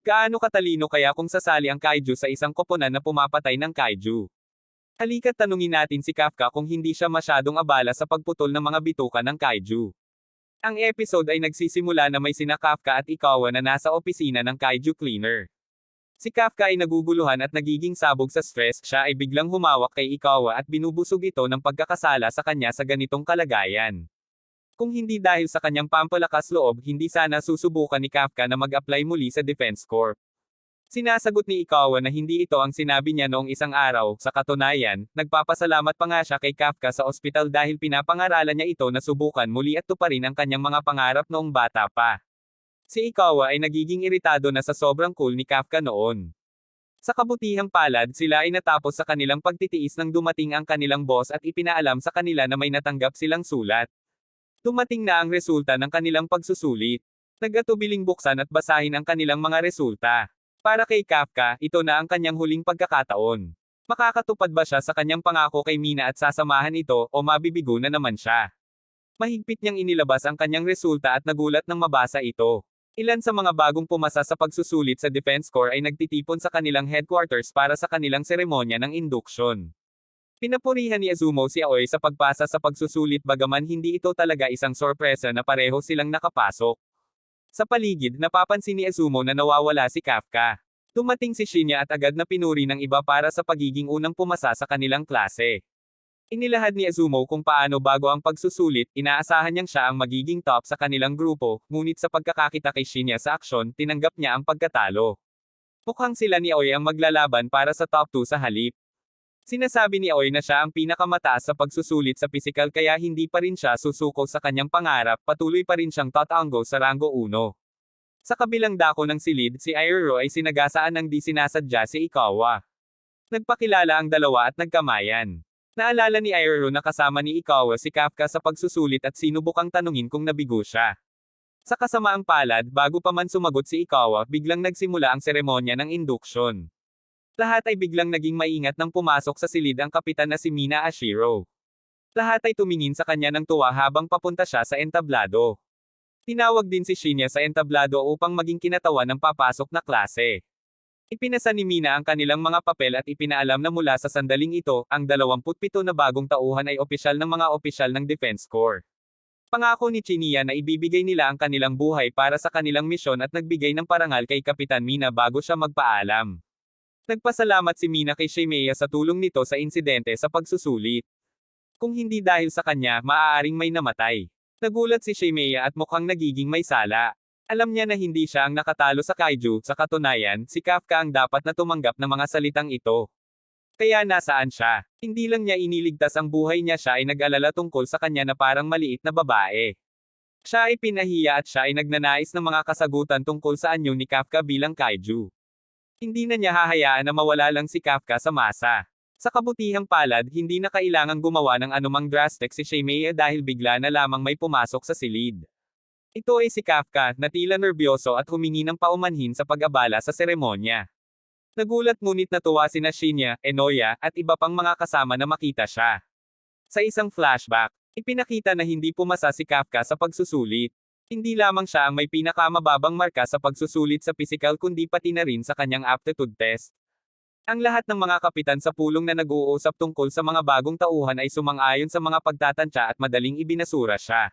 Gaano katalino kaya kung sasali ang kaiju sa isang koponan na pumapatay ng kaiju? Halika't tanungin natin si Kafka kung hindi siya masyadong abala sa pagputol ng mga bituka ng kaiju. Ang episode ay nagsisimula na may sina Kafka at Ikawa na nasa opisina ng kaiju cleaner. Si Kafka ay naguguluhan at nagiging sabog sa stress, siya ay biglang humawak kay Ikawa at binubusog ito ng pagkakasala sa kanya sa ganitong kalagayan. Kung hindi dahil sa kanyang pampalakas loob, hindi sana susubukan ni Kafka na mag-apply muli sa Defense Corp. Sinasagot ni Ikawa na hindi ito ang sinabi niya noong isang araw, sa katunayan, nagpapasalamat pa nga siya kay Kafka sa ospital dahil pinapangaralan niya ito na subukan muli at tuparin ang kanyang mga pangarap noong bata pa. Si Ikawa ay nagiging iritado na sa sobrang cool ni Kafka noon. Sa kabutihang palad, sila ay natapos sa kanilang pagtitiis nang dumating ang kanilang boss at ipinaalam sa kanila na may natanggap silang sulat. Dumating na ang resulta ng kanilang pagsusulit. Nagatubiling buksan at basahin ang kanilang mga resulta. Para kay Kafka, ito na ang kanyang huling pagkakataon. Makakatupad ba siya sa kanyang pangako kay Mina at sasamahan ito, o mabibigo na naman siya? Mahigpit niyang inilabas ang kanyang resulta at nagulat nang mabasa ito. Ilan sa mga bagong pumasa sa pagsusulit sa Defense Corps ay nagtitipon sa kanilang headquarters para sa kanilang seremonya ng induction. Pinapurihan ni Azumo si Aoi sa pagpasa sa pagsusulit bagaman hindi ito talaga isang sorpresa na pareho silang nakapasok. Sa paligid, napapansin ni Azumo na nawawala si Kafka. Dumating si Shinya at agad na pinuri ng iba para sa pagiging unang pumasa sa kanilang klase. Inilahad ni Azumo kung paano bago ang pagsusulit, inaasahan niyang siya ang magiging top sa kanilang grupo, ngunit sa pagkakakita kay Shinya sa aksyon, tinanggap niya ang pagkatalo. Mukhang sila ni Aoi ang maglalaban para sa top 2 sa halip. Sinasabi ni Aoi na siya ang pinakamataas sa pagsusulit sa pisikal kaya hindi pa rin siya susuko sa kanyang pangarap, patuloy pa rin siyang tatango sa ranggo 1. Sa kabilang dako ng silid, si Airo ay sinagasaan ng di sinasadya si Ikawa. Nagpakilala ang dalawa at nagkamayan. Naalala ni Airo na kasama ni Ikawa si Kafka sa pagsusulit at sinubukang tanungin kung nabigo siya. Sa kasamaang palad, bago pa man sumagot si Ikawa, biglang nagsimula ang seremonya ng induction. Lahat ay biglang naging maingat nang pumasok sa silid ang kapitan na si Mina Ashiro. Lahat ay tumingin sa kanya ng tuwa habang papunta siya sa entablado. Tinawag din si Shinya sa entablado upang maging kinatawan ng papasok na klase. Ipinasa ni Mina ang kanilang mga papel at ipinaalam na mula sa sandaling ito, ang 27 na bagong tauhan ay opisyal ng mga opisyal ng Defense Corps. Pangako ni Chinya na ibibigay nila ang kanilang buhay para sa kanilang misyon at nagbigay ng parangal kay Kapitan Mina bago siya magpaalam. Nagpasalamat si Mina kay Shimeya sa tulong nito sa insidente sa pagsusulit. Kung hindi dahil sa kanya, maaaring may namatay. Nagulat si Shimeya at mukhang nagiging may sala. Alam niya na hindi siya ang nakatalo sa kaiju, sa katunayan, si Kafka ang dapat na tumanggap ng mga salitang ito. Kaya nasaan siya? Hindi lang niya iniligtas ang buhay niya, siya ay nag-alala tungkol sa kanya na parang maliit na babae. Siya ay pinahiya at siya ay nagnanais ng mga kasagutan tungkol sa anyo ni Kafka bilang kaiju. Hindi na niya hahayaan na mawala lang si Kafka sa masa. Sa kabutihang palad, hindi na kailangang gumawa ng anumang drastic si Shimeya dahil bigla na lamang may pumasok sa silid. Ito ay si Kafka, na tila nerbyoso at humingi ng paumanhin sa pag-abala sa seremonya. Nagulat ngunit natuwa sina Shinya, Enoya, at iba pang mga kasama na makita siya. Sa isang flashback, ipinakita na hindi pumasa si Kafka sa pagsusulit. Hindi lamang siya ang may pinakamababang marka sa pagsusulit sa pisikal kundi pati na rin sa kanyang aptitude test. Ang lahat ng mga kapitan sa pulong na nag-uusap tungkol sa mga bagong tauhan ay sumang-ayon sa mga pagtatantya at madaling ibinasura siya.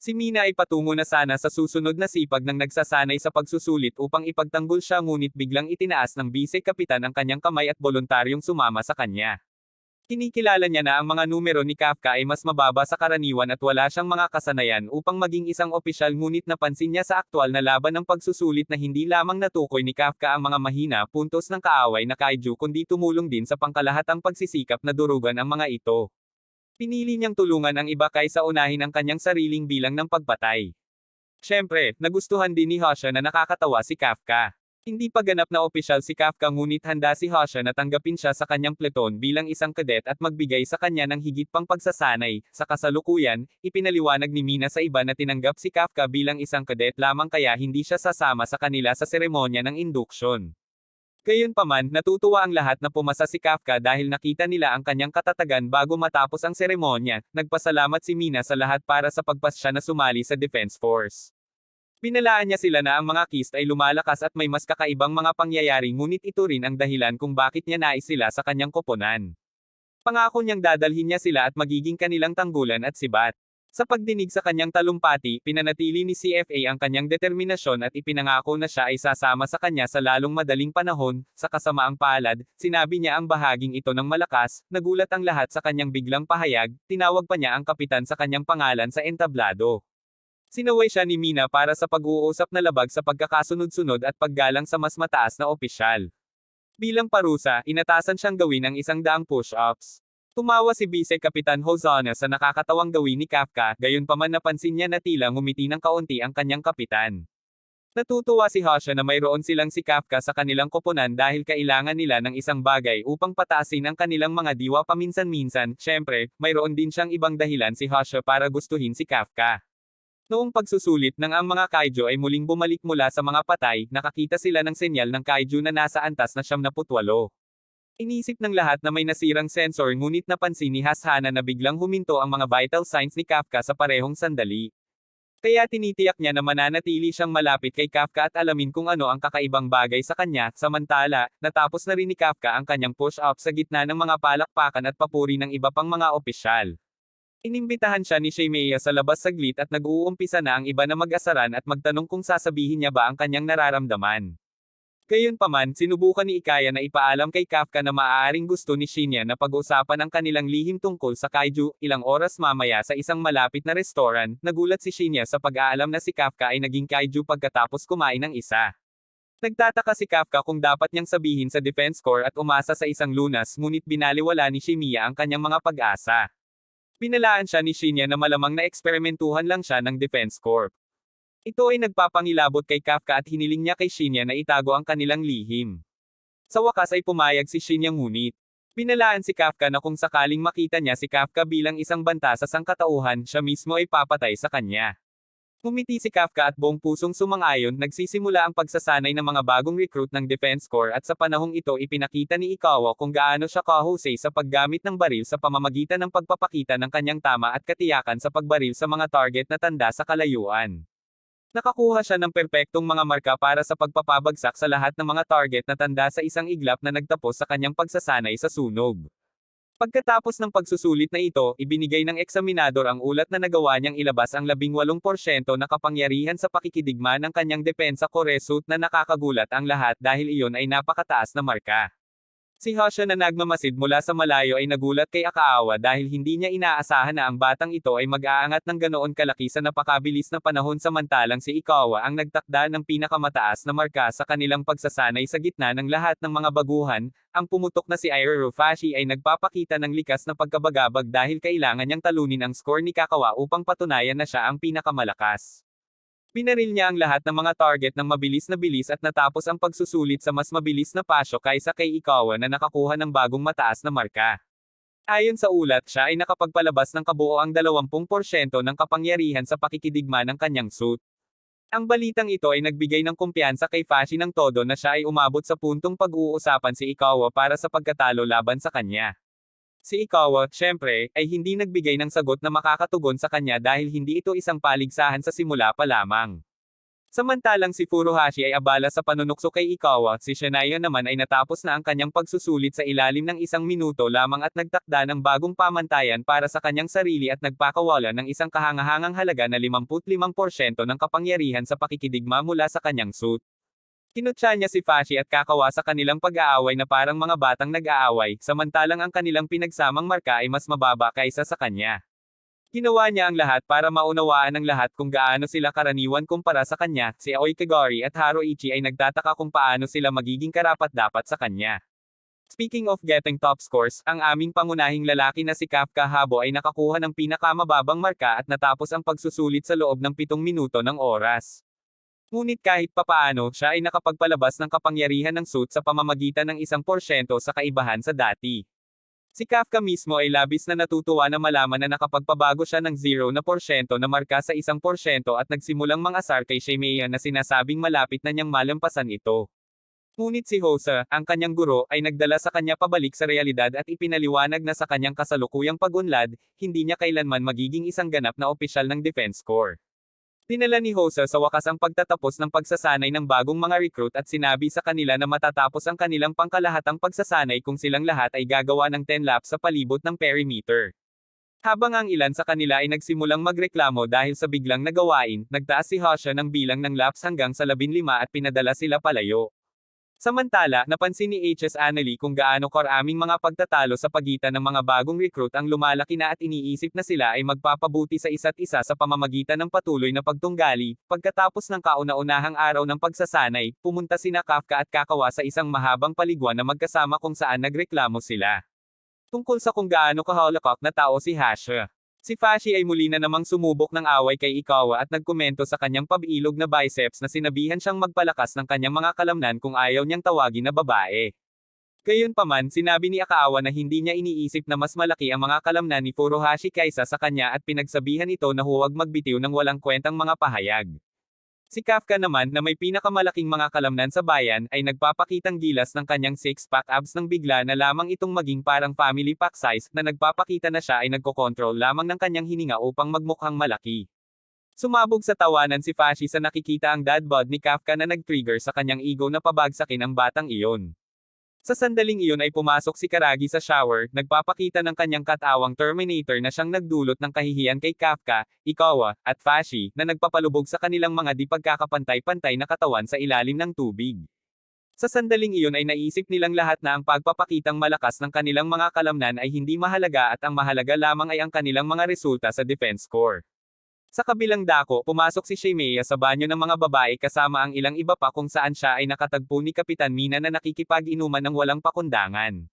Si Mina ay patungo na sana sa susunod na sipag ng nagsasanay sa pagsusulit upang ipagtanggol siya ngunit biglang itinaas ng bise-kapitan ang kanyang kamay at voluntaryong sumama sa kanya. Kinikilala niya na ang mga numero ni Kafka ay mas mababa sa karaniwan at wala siyang mga kasanayan upang maging isang opisyal ngunit napansin niya sa aktwal na laban ng pagsusulit na hindi lamang natukoy ni Kafka ang mga mahina puntos ng kaaway na kaiju kundi tumulong din sa pangkalahatang pagsisikap na durugan ang mga ito. Pinili niyang tulungan ang iba kaysa unahin ang kanyang sariling bilang ng pagpatay. Siyempre, nagustuhan din ni Hosha na nakakatawa si Kafka. Hindi pa ganap na opisyal si Kafka ngunit handa si Hosha na tanggapin siya sa kanyang pleton bilang isang kadet at magbigay sa kanya ng higit pang pagsasanay. Sa kasalukuyan, ipinaliwanag ni Mina sa iba na tinanggap si Kafka bilang isang kadet lamang kaya hindi siya sasama sa kanila sa seremonya ng induction. Gayunpaman, natutuwa ang lahat na pumasa si Kafka dahil nakita nila ang kanyang katatagan bago matapos ang seremonya. Nagpasalamat si Mina sa lahat para sa pagpasya na sumali sa Defense Force. Pinalaan niya sila na ang mga Kist ay lumalakas at may mas kakaibang mga pangyayari ngunit ito rin ang dahilan kung bakit niya nais sila sa kanyang koponan. Pangako niyang dadalhin niya sila at magiging kanilang tanggulan at sibat. Sa pagdinig sa kanyang talumpati, pinanatili ni CFA ang kanyang determinasyon at ipinangako na siya ay sasama sa kanya sa lalong madaling panahon. Sa kasamaang palad, sinabi niya ang bahaging ito ng malakas, nagulat ang lahat sa kanyang biglang pahayag, tinawag pa niya ang kapitan sa kanyang pangalan sa entablado. Sinaway siya ni Mina para sa pag-uusap na labag sa pagkakasunod-sunod at paggalang sa mas mataas na opisyal. Bilang parusa, inatasan siyang gawin ang 100 push-ups. Tumawa si Vice Kapitan Hosanna sa nakakatawang gawin ni Kafka, gayunpaman napansin niya na tila ngumiti ng kaunti ang kanyang kapitan. Natutuwa si Hasha na mayroon silang si Kafka sa kanilang koponan dahil kailangan nila ng isang bagay upang pataasin ang kanilang mga diwa paminsan-minsan. Siyempre, mayroon din siyang ibang dahilan si Hasha para gustuhin si Kafka. Noong pagsusulit ng ang mga kaiju ay muling bumalik mula sa mga patay, nakakita sila ng senyal ng kaiju na nasa antas na 78. Inisip ng lahat na may nasirang sensor ngunit napansin ni Hashana na biglang huminto ang mga vital signs ni Kafka sa parehong sandali. Kaya tinitiyak niya na mananatili siyang malapit kay Kafka at alamin kung ano ang kakaibang bagay sa kanya. Samantala, natapos na rin ni Kafka ang kanyang push-up sa gitna ng mga palakpakan at papuri ng iba pang mga opisyal. Inimbitahan siya ni Shemaya sa labas saglit at nag-uumpisa na ang iba na mag-asaran at magtanong kung sasabihin niya ba ang kanyang nararamdaman. Gayunpaman, sinubukan ni Ikaya na ipaalam kay Kafka na maaaring gusto ni Shinya na pag-usapan ang kanilang lihim tungkol sa kaiju. Ilang oras mamaya sa isang malapit na restaurant, nagulat si Shinya sa pag-aalam na si Kafka ay naging kaiju pagkatapos kumain ng isa. Nagtataka si Kafka kung dapat niyang sabihin sa Defense Corps at umasa sa isang lunas ngunit binaliwala ni Shemiya ang kanyang mga pag-asa. Pinalaan siya ni Shinya na malamang na eksperimentuhan lang siya ng Defense Corps. Ito ay nagpapangilabot kay Kafka at hiniling niya kay Shinya na itago ang kanilang lihim. Sa wakas ay pumayag si Shinya ngunit pinalaan si Kafka na kung sakaling makita niya si Kafka bilang isang banta sa sangkatauhan, siya mismo ay papatay sa kanya. Ngumiti si Kafka at buong pusong sumang-ayon, nagsisimula ang pagsasanay ng mga bagong recruit ng Defense Corps at sa panahong ito ipinakita ni Ikawa kung gaano siya kahusay sa paggamit ng baril sa pamamagitan ng pagpapakita ng kanyang tama at katiyakan sa pagbaril sa mga target na tanda sa kalayuan. Nakakuha siya ng perpektong mga marka para sa pagpapabagsak sa lahat ng mga target na tanda sa isang iglap na nagtapos sa kanyang pagsasanay sa sunog. Pagkatapos ng pagsusulit na ito, ibinigay ng eksaminador ang ulat na nagawa niyang ilabas ang 18% na kapangyarihan sa pakikidigma ng kanyang depensa core suit na nakakagulat ang lahat dahil iyon ay napakataas na marka. Si Hasha na nagmamasid mula sa malayo ay nagulat kay Akaawa dahil hindi niya inaasahan na ang batang ito ay mag-aangat ng ganoon kalaki sa napakabilis na panahon samantalang si Ikawa ang nagtakda ng pinakamataas na marka sa kanilang pagsasanay sa gitna ng lahat ng mga baguhan. Ang pumutok na si Ira Rufashi ay nagpapakita ng likas na pagkabagabag dahil kailangan niyang talunin ang score ni Kakawa upang patunayan na siya ang pinakamalakas. Pinaril niya ang lahat ng mga target ng mabilis na bilis at natapos ang pagsusulit sa mas mabilis na pasyo kaysa kay Ikawa na nakakuha ng bagong mataas na marka. Ayon sa ulat, siya ay nakapagpalabas ng kabuoang 20% ng kapangyarihan sa pakikidigma ng kanyang suit. Ang balitang ito ay nagbigay ng kumpiyansa kay Fashi ng todo na siya ay umabot sa puntong pag-uusapan si Ikawa para sa pagkatalo laban sa kanya. Si Ikawa, syempre, ay hindi nagbigay ng sagot na makakatugon sa kanya dahil hindi ito isang paligsahan sa simula pa lamang. Samantalang si Furuhashi ay abala sa panunukso kay Ikawa, si Shania naman ay natapos na ang kanyang pagsusulit sa ilalim ng 1 minuto lamang at nagtakda ng bagong pamantayan para sa kanyang sarili at nagpakawala ng isang kahangahangang halaga na 55% ng kapangyarihan sa pakikidigma mula sa kanyang suit. Kinutya niya si Fashi at Kakawa sa kanilang pag-aaway na parang mga batang nag-aaway, samantalang ang kanilang pinagsamang marka ay mas mababa kaysa sa kanya. Ginawa niya ang lahat para maunawaan ng lahat kung gaano sila karaniwan kumpara sa kanya. Si Aoi Kagari at Haruichi ay nagtataka kung paano sila magiging karapat-dapat sa kanya. Speaking of getting top scores, ang aming pangunahing lalaki na si Kafka Habo ay nakakuha ng pinakamababang marka at natapos ang pagsusulit sa loob ng 7 minuto ng oras. Ngunit kahit papaano, siya ay nakapagpalabas ng kapangyarihan ng suit sa pamamagitan ng 1% sa kaibahan sa dati. Si Kafka mismo ay labis na natutuwa na malaman na nakapagpabago siya ng 0% na marka sa 1% at nagsimulang mangasar kay Shemaya na sinasabing malapit na niyang malampasan ito. Ngunit si Hosa, ang kanyang guro, ay nagdala sa kanya pabalik sa realidad at ipinaliwanag na sa kanyang kasalukuyang pag-unlad, hindi niya kailanman magiging isang ganap na opisyal ng Defense Corps. Tinala ni Hosa sa wakas ang pagtatapos ng pagsasanay ng bagong mga recruit at sinabi sa kanila na matatapos ang kanilang pangkalahatang pagsasanay kung silang lahat ay gagawa ng 10 laps sa palibot ng perimeter. Habang ang ilan sa kanila ay nagsimulang magreklamo dahil sa biglang nagawain, nagtaas si Hosa ng bilang ng laps hanggang sa 15 at pinadala sila palayo. Samantala, napansin ni HS Annalie kung gaano karaming mga pagtatalo sa pagitan ng mga bagong recruit ang lumalaki na at iniisip na sila ay magpapabuti sa isa't isa sa pamamagitan ng patuloy na pagtunggali. Pagkatapos ng kauna-unahang araw ng pagsasanay, pumunta sina Kafka at Kakawa sa isang mahabang paliguan na magkasama kung saan nagreklamo sila tungkol sa kung gaano kahalakak na tao si Hasha. Si Fashi ay muli na namang sumubok ng away kay Ikawa at nagkomento sa kanyang pabilog na biceps na sinabihan siyang magpalakas ng kanyang mga kalamnan kung ayaw niyang tawagin na babae. Gayunpaman, sinabi ni Akawa na hindi niya iniisip na mas malaki ang mga kalamnan ni Furuhashi kaysa sa kanya at pinagsabihan ito na huwag magbitiw ng walang kwentang mga pahayag. Si Kafka naman na may pinakamalaking mga kalamnan sa bayan ay nagpapakitang gilas ng kanyang six-pack abs nang bigla na lamang itong maging parang family pack size na nagpapakita na siya ay nagkokontrol lamang ng kanyang hininga upang magmukhang malaki. Sumabog sa tawanan si Fashi sa nakikita ang dad bod ni Kafka na nag-trigger sa kanyang ego na pabagsakin ang batang iyon. Sa sandaling iyon ay pumasok si Karagi sa shower, nagpapakita ng kanyang katawang Terminator na siyang nagdulot ng kahihiyan kay Kafka, Ikawa, at Fashi, na nagpapalubog sa kanilang mga di pagkakapantay-pantay na katawan sa ilalim ng tubig. Sa sandaling iyon ay naisip nilang lahat na ang pagpapakitang malakas ng kanilang mga kalamnan ay hindi mahalaga at ang mahalaga lamang ay ang kanilang mga resulta sa defense score. Sa kabilang dako, pumasok si Shimea sa banyo ng mga babae kasama ang ilang iba pa kung saan siya ay nakatagpo ni Kapitan Mina na nakikipag-inuman ng walang pakundangan.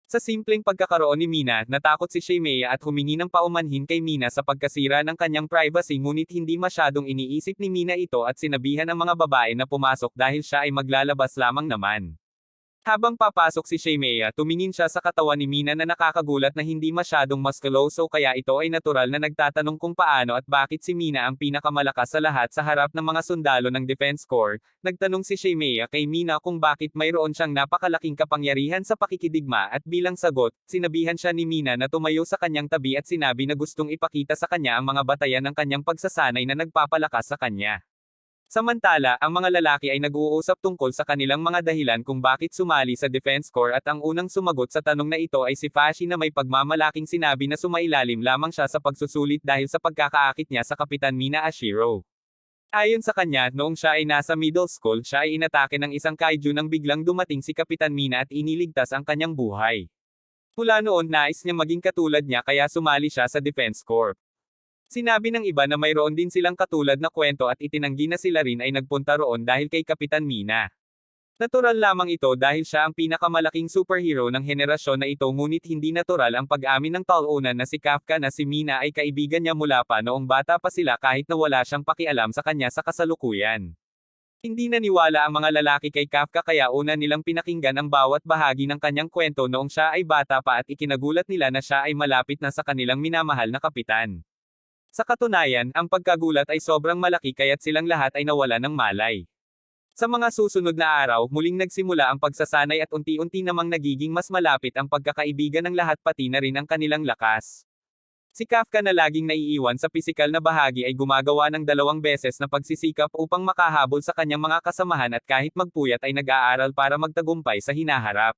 Sa simpleng pagkakaroon ni Mina, natakot si Shimea at humingi ng paumanhin kay Mina sa pagkasira ng kanyang privacy ngunit hindi masyadong iniisip ni Mina ito at sinabihan ang mga babae na pumasok dahil siya ay maglalabas lamang naman. Habang papasok si Shimea, tumingin siya sa katawan ni Mina na nakakagulat na hindi masyadong musculoso kaya ito ay natural na nagtatanong kung paano at bakit si Mina ang pinakamalakas sa lahat sa harap ng mga sundalo ng Defense Corps. Nagtanong si Shimea kay Mina kung bakit mayroon siyang napakalaking kapangyarihan sa pakikidigma at bilang sagot, sinabihan siya ni Mina na tumayo sa kanyang tabi at sinabi na gustong ipakita sa kanya ang mga batayan ng kanyang pagsasanay na nagpapalakas sa kanya. Samantala, ang mga lalaki ay nag-uusap tungkol sa kanilang mga dahilan kung bakit sumali sa Defense Corps at ang unang sumagot sa tanong na ito ay si Fashi na may pagmamalaking sinabi na sumailalim lamang siya sa pagsusulit dahil sa pagkakaakit niya sa Kapitan Mina Ashiro. Ayon sa kanya, noong siya ay nasa middle school, siya ay inatake ng isang kaiju nang biglang dumating si Kapitan Mina at iniligtas ang kanyang buhay. Mula noon nais niya maging katulad niya kaya sumali siya sa Defense Corps. Sinabi ng iba na mayroon din silang katulad na kwento at itinanggi na sila rin ay nagpunta roon dahil kay Kapitan Mina. Natural lamang ito dahil siya ang pinakamalaking superhero ng henerasyon na ito ngunit hindi natural ang pag-amin ng talunan na si Kafka na si Mina ay kaibigan niya mula pa noong bata pa sila kahit na wala siyang pakialam sa kanya sa kasalukuyan. Hindi naniwala ang mga lalaki kay Kafka kaya una nilang pinakinggan ang bawat bahagi ng kanyang kwento noong siya ay bata pa at ikinagulat nila na siya ay malapit na sa kanilang minamahal na kapitan. Sa katunayan, ang pagkagulat ay sobrang malaki kaya't silang lahat ay nawala ng malay. Sa mga susunod na araw, muling nagsimula ang pagsasanay at unti-unti namang nagiging mas malapit ang pagkakaibigan ng lahat pati na rin ang kanilang lakas. Si Kafka na laging naiiwan sa pisikal na bahagi ay gumagawa ng 2 beses na pagsisikap upang makahabol sa kanyang mga kasamahan at kahit magpuyat ay nag-aaral para magtagumpay sa hinaharap.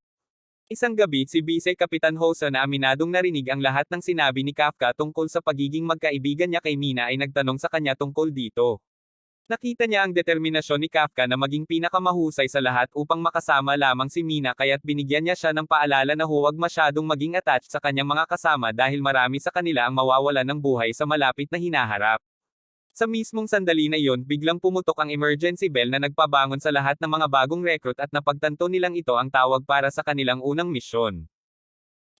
Isang gabi, si Vice Kapitan Hosa na aminadong narinig ang lahat ng sinabi ni Kafka tungkol sa pagiging magkaibigan niya kay Mina ay nagtanong sa kanya tungkol dito. Nakita niya ang determinasyon ni Kafka na maging pinakamahusay sa lahat upang makasama lamang si Mina kaya't binigyan niya siya ng paalala na huwag masyadong maging attached sa kanyang mga kasama dahil marami sa kanila ang mawawalan ng buhay sa malapit na hinaharap. Sa mismong sandali na iyon, biglang pumutok ang emergency bell na nagpabangon sa lahat ng mga bagong recruit at napagtanto nilang ito ang tawag para sa kanilang unang misyon.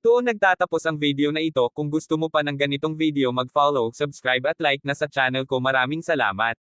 Doon nagtatapos ang video na ito. Kung gusto mo pa ng ganitong video mag-follow, subscribe at like na sa channel ko. Maraming salamat.